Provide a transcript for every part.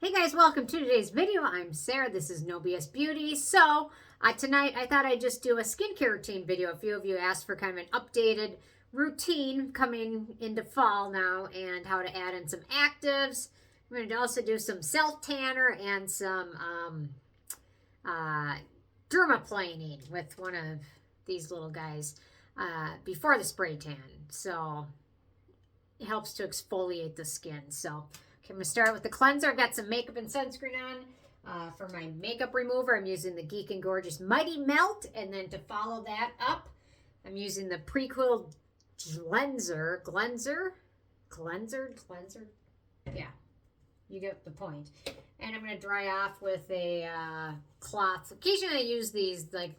Hey guys, welcome to today's video. I'm Sarah. This is No BS Beauty. So tonight I thought I'd just do a skincare routine video. A few of you asked for kind of an updated routine coming into fall now and how to add in some actives. I'm going to also do some self-tanner and some dermaplaning with one of these little guys before the spray tan. So it helps to exfoliate the skin. So I'm going to start with the cleanser. I've got some makeup and sunscreen on. For my makeup remover, I'm using the Geek and Gorgeous Mighty Melt. And then to follow that up, I'm using the Prequel Gleanser. Yeah, you get the point. And I'm going to dry off with a cloth. Occasionally I use these, like,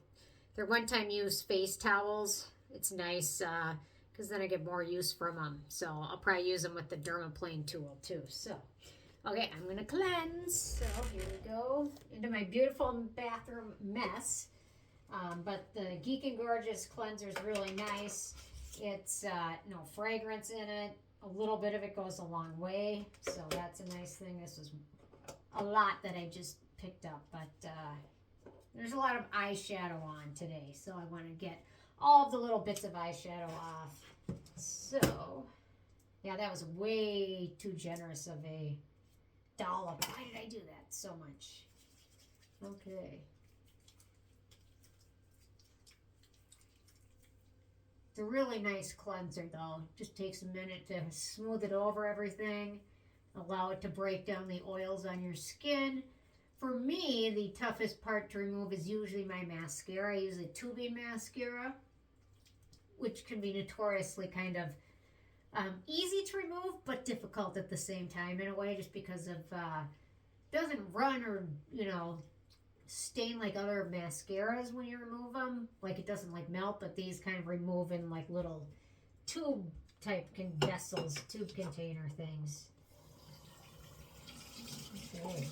they're one-time use face towels. It's nice because then I get more use from them. So I'll probably use them with the Dermaplaning tool too. So, okay, I'm going to cleanse. So here we go into my beautiful bathroom mess. But the Geek and Gorgeous cleanser is really nice. It's no fragrance in it. A little bit of it goes a long way. So that's a nice thing. This was a lot that I just picked up. But there's a lot of eyeshadow on today. So I want to get all of the little bits of eyeshadow off. So, yeah, that was way too generous of a dollop. Why did I do that so much? Okay. It's a really nice cleanser, though. Just takes a minute to smooth it over everything. Allow it to break down the oils on your skin. For me, the toughest part to remove is usually my mascara. I use a tubing mascara, which can be notoriously kind of easy to remove, but difficult at the same time in a way, just because of doesn't run or, you know, stain like other mascaras when you remove them. Like, it doesn't like melt, but these kind of remove in like little tube type vessels, tube container things. Okay.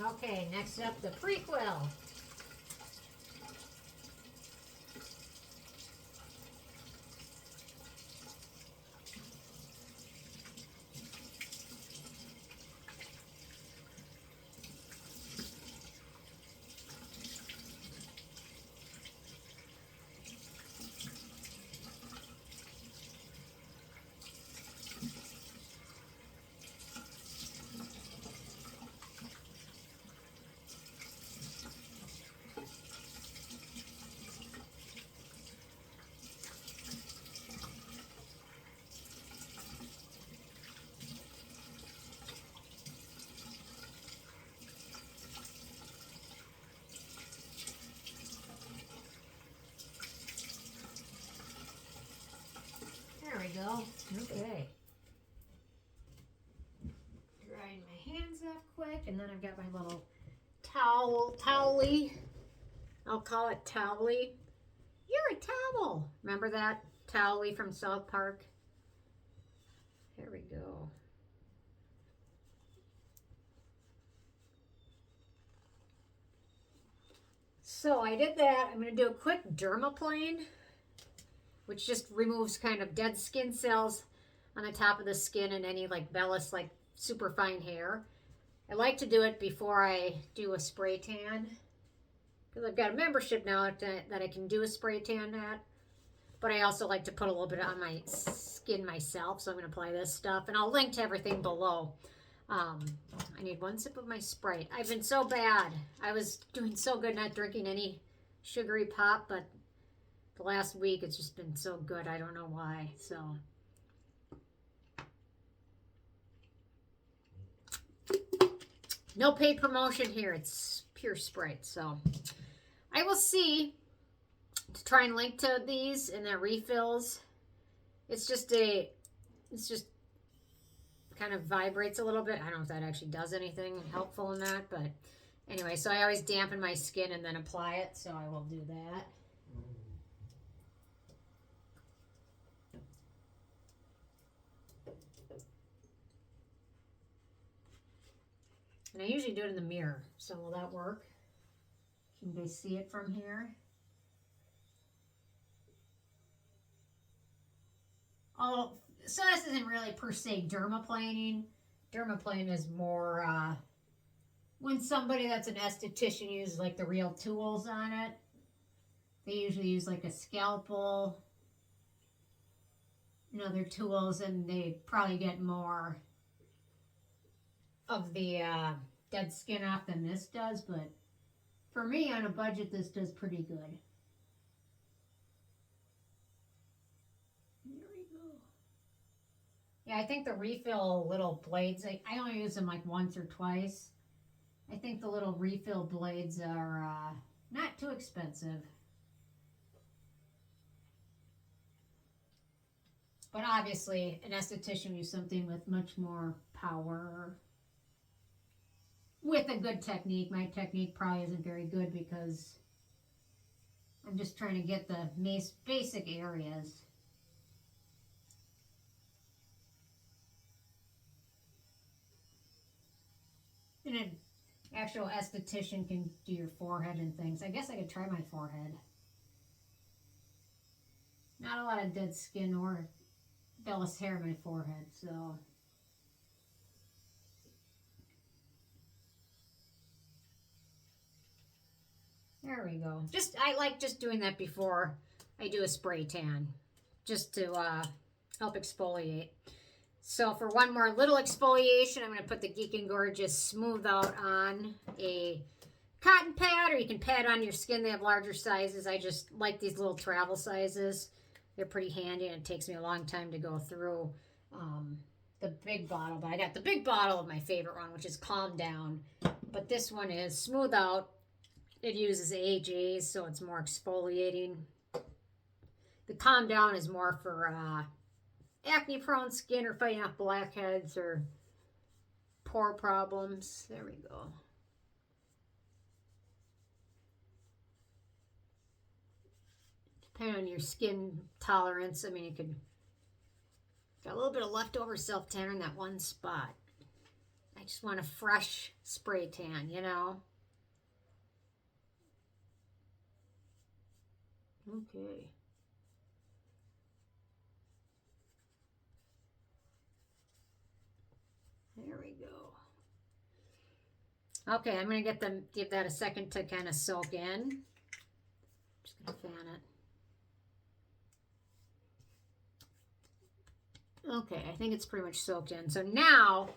Okay, next up, the Prequel. There we go. Okay. Drying my hands off quick, and then I've got my little towel-y. I'll call it towel-y. You're a towel. Remember that? Towel-y from South Park? There we go. So I did that. I'm going to do a quick dermaplane, which just removes kind of dead skin cells on the top of the skin and any like vellus, like super fine hair. I like to do it before I do a spray tan, because I've got a membership now that I can do a spray tan at. But I also like to put a little bit on my skin myself, so I'm going to apply this stuff. And I'll link to everything below. I need one sip of my Sprite. I've been so bad. I was doing so good not drinking any sugary pop, but the last week it's just been so good. I don't know why. So no paid promotion here. It's pure Sprite. So I will see to try and link to these and their refills. It's just kind of vibrates a little bit. I don't know if that actually does anything helpful in that, but anyway, so I always dampen my skin and then apply it, so I will do that. And I usually do it in the mirror, so will that work? Can you guys see it from here? Oh, so this isn't really per se dermaplaning. Dermaplaning is more when somebody that's an esthetician uses like the real tools on it. They usually use like a scalpel and other tools, and they probably get more of the dead skin off than this does, but for me on a budget this does pretty good. There we go. Yeah, I think the refill little blades, I only use them like once or twice. I think the little refill blades are not too expensive. But obviously an esthetician uses something with much more power, with a good technique. My technique probably isn't very good because I'm just trying to get the basic areas. And an actual esthetician can do your forehead and things. I guess I could try my forehead. Not a lot of dead skin or vellus hair in my forehead, so... There we go. I like just doing that before I do a spray tan, just to help exfoliate. So for one more little exfoliation, I'm going to put the Geek and Gorgeous Smooth Out on a cotton pad, or you can pad on your skin. They have larger sizes. I just like these little travel sizes. They're pretty handy, and it takes me a long time to go through the big bottle. But I got the big bottle of my favorite one, which is Calm Down. But this one is Smooth Out. It uses AHAs, so it's more exfoliating. The Calm Down is more for acne-prone skin or fighting off blackheads or pore problems. There we go. Depending on your skin tolerance, I mean, you could got a little bit of leftover self-tanner in that one spot. I just want a fresh spray tan, you know? Okay. There we go. Okay, I'm going to give that a second to kind of soak in. Just going to fan it. Okay, I think it's pretty much soaked in. So now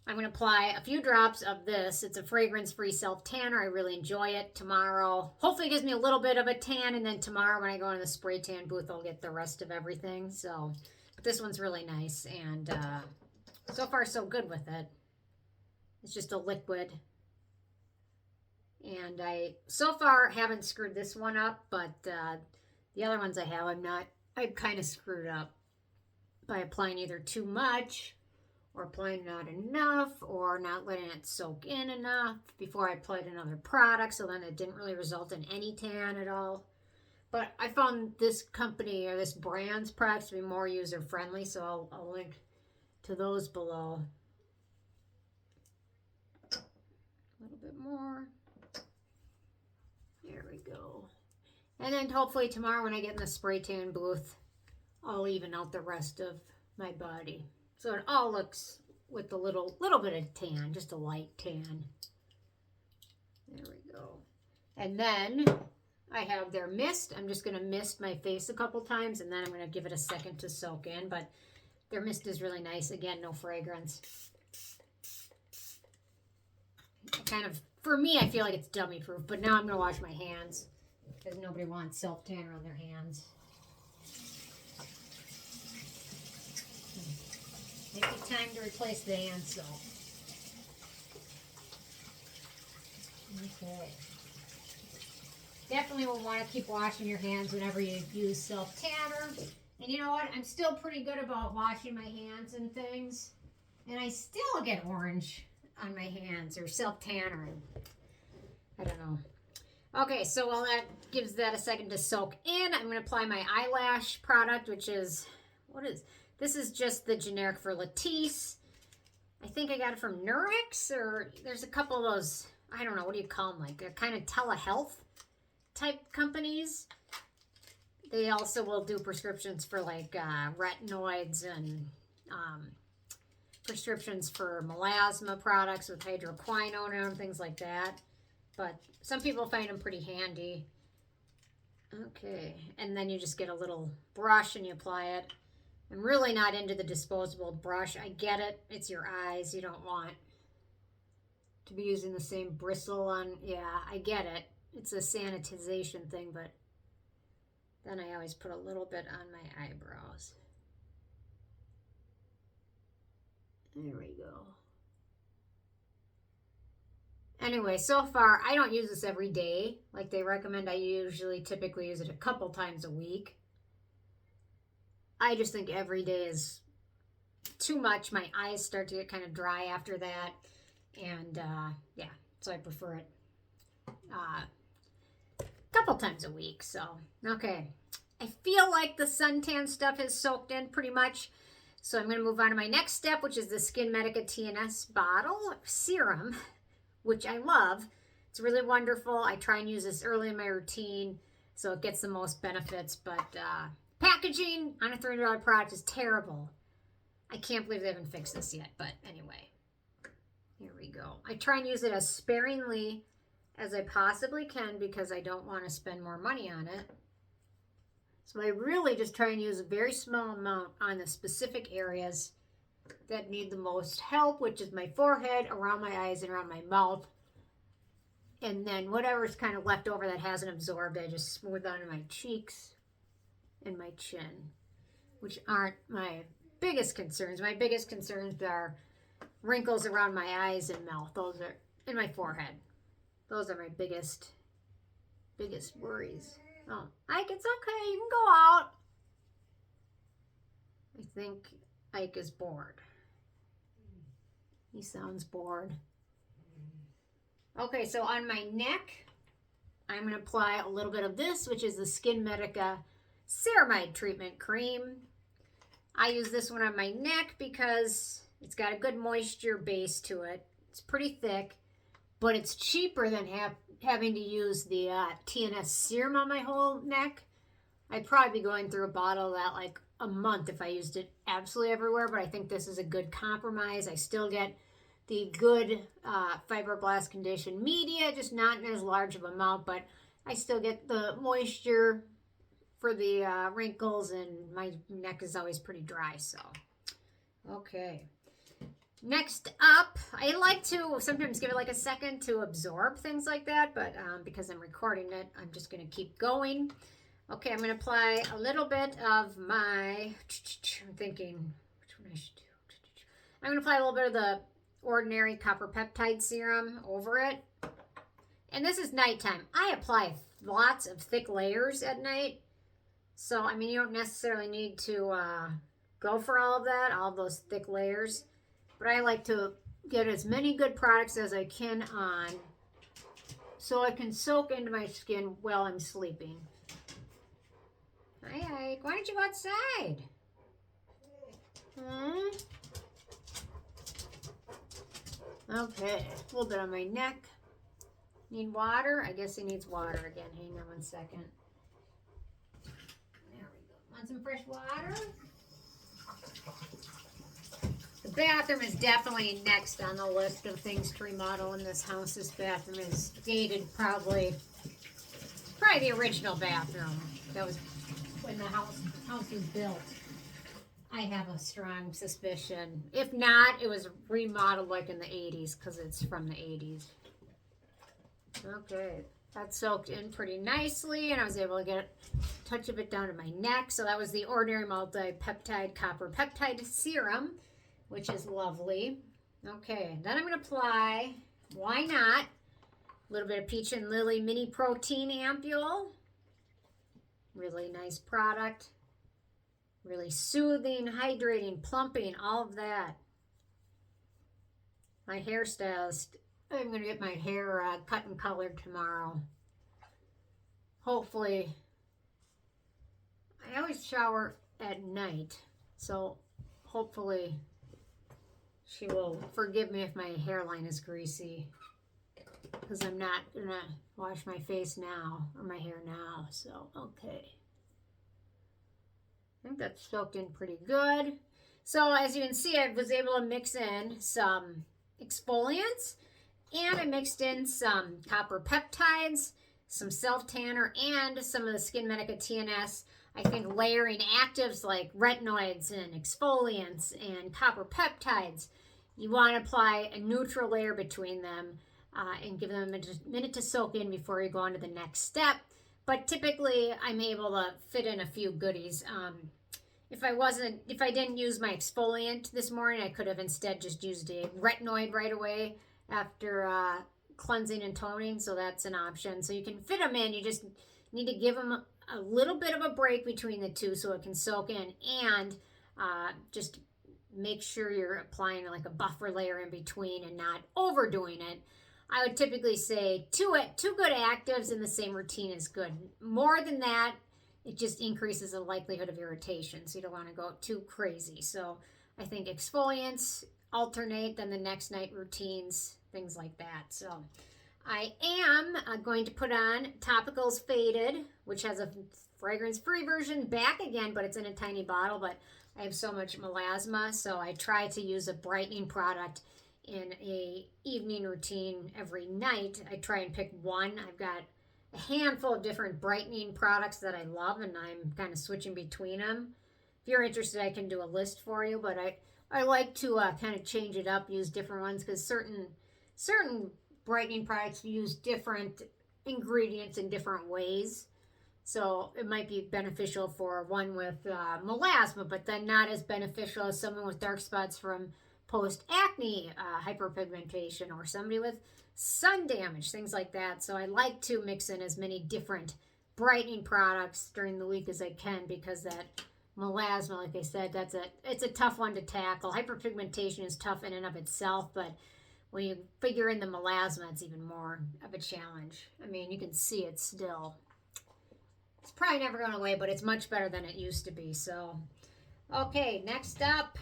I'm going to apply a few drops of this. It's a fragrance-free self-tanner. I really enjoy it. Tomorrow, hopefully it gives me a little bit of a tan, and then tomorrow when I go in the spray tan booth, I'll get the rest of everything. So, but this one's really nice, and so far so good with it. It's just a liquid. And I, so far, haven't screwed this one up, but the other ones I have, I've kind of screwed up by applying either too much, or applying not enough, or not letting it soak in enough before I applied another product, so then it didn't really result in any tan at all. But I found this company, or this brand's products, to be more user-friendly, so I'll link to those below. A little bit more. There we go. And then hopefully tomorrow when I get in the spray tan booth, I'll even out the rest of my body. So it all looks with a little bit of tan, just a light tan. There we go. And then I have their mist. I'm just going to mist my face a couple times, and then I'm going to give it a second to soak in. But their mist is really nice. Again, no fragrance. Kind of, for me, I feel like it's dummy proof, but now I'm going to wash my hands because nobody wants self-tanner on their hands. Maybe time to replace the hand soap. Okay. definitely will want to keep washing your hands whenever you use self-tanner. And you know what? I'm still pretty good about washing my hands and things. And I still get orange on my hands or self-tannering. I don't know. Okay, so while that gives that a second to soak in, I'm going to apply my eyelash product, which is, this is just the generic for Latisse. I think I got it from Nurex, or there's a couple of those, I don't know, what do you call them, like kind of telehealth type companies. They also will do prescriptions for like retinoids and prescriptions for melasma products with hydroquinone and things like that. But some people find them pretty handy. Okay, and then you just get a little brush and you apply it. I'm really not into the disposable brush. I get it. It's your eyes. You don't want to be using the same bristle on. Yeah, I get it. It's a sanitization thing, but then I always put a little bit on my eyebrows. There we go. Anyway, so far, I don't use this every day. Like they recommend, I typically use it a couple times a week. I just think every day is too much. My eyes start to get kind of dry after that. And yeah, so I prefer it a couple times a week. So, okay. I feel like the suntan stuff is soaked in pretty much. So I'm going to move on to my next step, which is the SkinMedica TNS bottle serum, which I love. It's really wonderful. I try and use this early in my routine so it gets the most benefits. But packaging on a $300 product is terrible. I can't believe they haven't fixed this yet. But anyway, here we go. I try and use it as sparingly as I possibly can because I don't want to spend more money on it. So I really just try and use a very small amount on the specific areas that need the most help, which is my forehead, around my eyes, and around my mouth. And then whatever's kind of left over that hasn't absorbed, I just smooth onto my cheeks and my chin, which aren't my biggest concerns. My biggest concerns are wrinkles around my eyes and mouth. Those are in my forehead. Those are my biggest worries. Oh, Ike, it's okay. You can go out. I think Ike is bored. He sounds bored. Okay, so on my neck, I'm going to apply a little bit of this, which is the SkinMedica Ceramide Treatment Cream. I use this one on my neck because it's got a good moisture base to it. It's pretty thick, but it's cheaper than having to use the TNS serum on my whole neck. I'd probably be going through a bottle of that like a month if I used it absolutely everywhere, but I think this is a good compromise. I still get the good fibroblast condition media, just not in as large of amount, but I still get the moisture for the wrinkles, and my neck is always pretty dry, so. Okay. Next up, I like to sometimes give it like a second to absorb things like that, but because I'm recording it, I'm just going to keep going. Okay, I'm going to apply a little bit of my, I'm thinking which one I should do. I'm going to apply a little bit of the ordinary copper peptide serum over it. And this is nighttime. I apply lots of thick layers at night. So, I mean, you don't necessarily need to go for all of that, all those thick layers. But I like to get as many good products as I can on so I can soak into my skin while I'm sleeping. Hi, Ike. Why don't you go outside? Okay, a little bit on my neck. Need water? I guess he needs water again. Hang on one second. There we go. Want some fresh water? The bathroom is definitely next on the list of things to remodel in this house. This bathroom is dated probably the original bathroom. That was when the house was built. I have a strong suspicion. If not, it was remodeled like in the 80s because it's from the 80s. Okay, that soaked in pretty nicely, and I was able to get a touch of it down to my neck. So that was the Ordinary Multi-Peptide Copper Peptide Serum, which is lovely. Okay, then I'm going to apply, why not, A little bit of Peach and Lily MiniProtein Ampoule. Really nice product. Really soothing, hydrating, plumping, all of that. My hairstylist, I'm going to get my hair cut and colored tomorrow. Hopefully. I always shower at night, so hopefully she will forgive me if my hairline is greasy, because I'm not going to wash my face now, or my hair now, so okay. I think that's soaked in pretty good. So as you can see, I was able to mix in some exfoliants, and I mixed in some copper peptides, some self-tanner, and some of the SkinMedica TNS. I think layering actives like retinoids and exfoliants and copper peptides. You want to apply a neutral layer between them and give them a minute to soak in before you go on to the next step. But typically, I'm able to fit in a few goodies. If I didn't use my exfoliant this morning, I could have instead just used a retinoid right away after cleansing and toning. So that's an option. So you can fit them in. You just need to give them a little bit of a break between the two so it can soak in, and just make sure you're applying like a buffer layer in between and not overdoing it. I would typically say two good actives in the same routine is good. More than that, it just increases the likelihood of irritation, so you don't want to go too crazy. So I think exfoliants alternate, then the next night routines, things like that. So I am going to put on Topicals Faded, which has a fragrance-free version back again, but it's in a tiny bottle. But I have so much melasma, so I try to use a brightening product in a evening routine every night. I try and pick one. I've got a handful of different brightening products that I love, and I'm kind of switching between them. If you're interested, I can do a list for you, but I like to kind of change it up, use different ones, because certain brightening products use different ingredients in different ways. So it might be beneficial for one with melasma, but then not as beneficial as someone with dark spots from post-acne hyperpigmentation, or somebody with sun damage, things like that. So I like to mix in as many different brightening products during the week as I can, because that melasma, like I said, it's a tough one to tackle. Hyperpigmentation is tough in and of itself, but when you figure in the melasma, it's even more of a challenge. I mean, you can see it still. It's probably never going away, but it's much better than it used to be. So, okay, next up.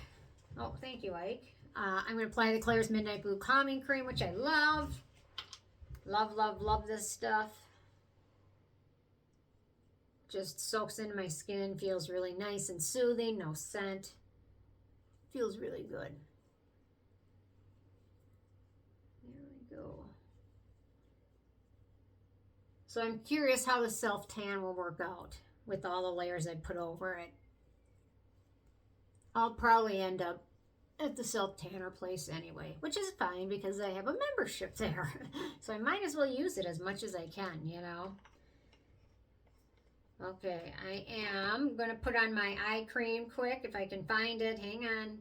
Oh, thank you, Ike. I'm going to apply the Klairs Midnight Blue Calming Cream, which I love. Love, love, love this stuff. Just soaks into my skin, feels really nice and soothing, no scent. Feels really good. There we go. So I'm curious how the self-tan will work out with all the layers I put over it. I'll probably end up at the self-tanner place anyway, which is fine because I have a membership there. So I might as well use it as much as I can, you know. Okay, I am going to put on my eye cream quick if I can find it. Hang on.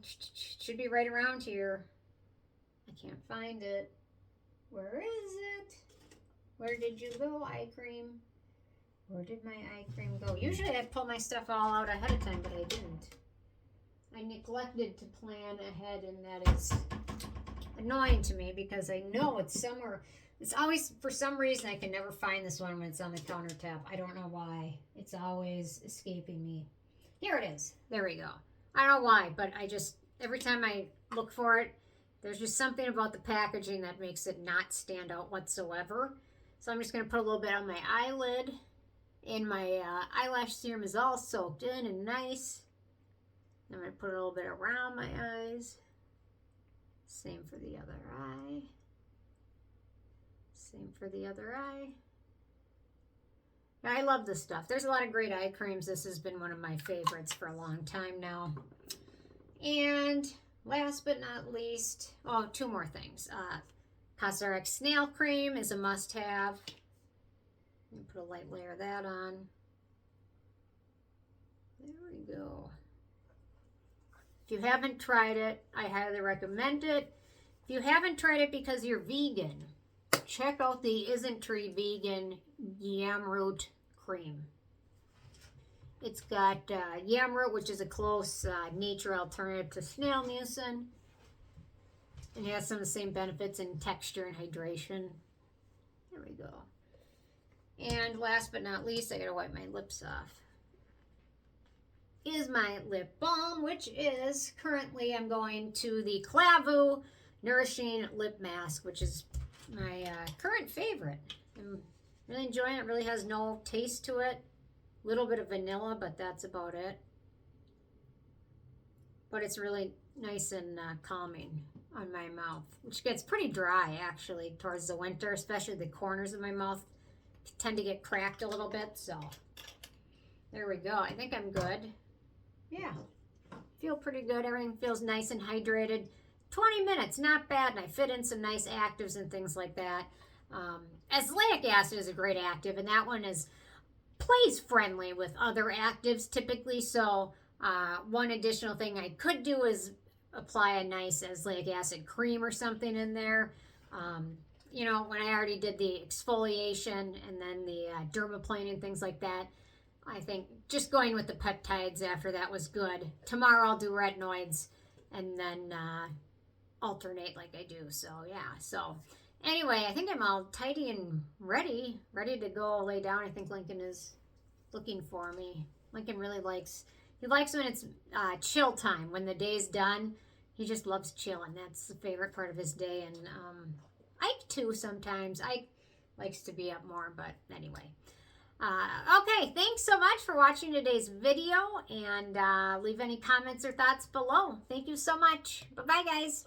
Should be right around here. I can't find it. Where is it? Where did you go, eye cream? Where did my eye cream go? Usually I pull my stuff all out ahead of time, but I didn't. I neglected to plan ahead, and that is annoying to me because I know it's somewhere. It's always, for some reason, I can never find this one when it's on the countertop. I don't know why. It's always escaping me. Here it is. There we go. I don't know why, but I just, every time I look for it, there's just something about the packaging that makes it not stand out whatsoever. So I'm just going to put a little bit on my eyelid. And my eyelash serum is all soaked in and nice. I'm going to put a little bit around my eyes. Same for the other eye. Same for the other eye. I love this stuff. There's a lot of great eye creams. This has been one of my favorites for a long time now. And last but not least, oh, two more things. Cosrx Snail Cream is a must-have. Put a light layer of that on. There we go. If you haven't tried it, I highly recommend it. If you haven't tried it because you're vegan, check out the Isn't Tree Vegan Yam Root Cream. It's got yam root, which is a close nature alternative to snail mucin. It has some of the same benefits in texture and hydration. There we go. And last but not least, I gotta wipe my lips off, is my lip balm, which is currently I'm going to the Klavuu Nourishing Lip Mask, which is my current favorite. I'm really enjoying it. It really has no taste to it. A little bit of vanilla, but that's about it. But it's really nice and calming on my mouth, which gets pretty dry actually towards the winter, especially the corners of my mouth tend to get cracked a little bit. So there we go. I think I'm good. Yeah, feel pretty good. Everything feels nice and hydrated. 20 minutes, not bad, and I fit in some nice actives and things like that. Azelaic acid is a great active, and that one plays friendly with other actives typically. So one additional thing I could do is apply a nice azelaic acid cream or something in there. You know, when I already did the exfoliation and then the dermaplaning and things like that, I think just going with the peptides after that was good. Tomorrow I'll do retinoids and then alternate like I do. So yeah, so anyway, I think I'm all tidy and ready to go lay down. I think Lincoln is looking for me. Lincoln really likes when it's chill time, when the day's done. He just loves chilling. That's the favorite part of his day. And Ike too sometimes. Ike likes to be up more, but anyway. Okay, thanks so much for watching today's video, and leave any comments or thoughts below. Thank you so much. Bye-bye, guys.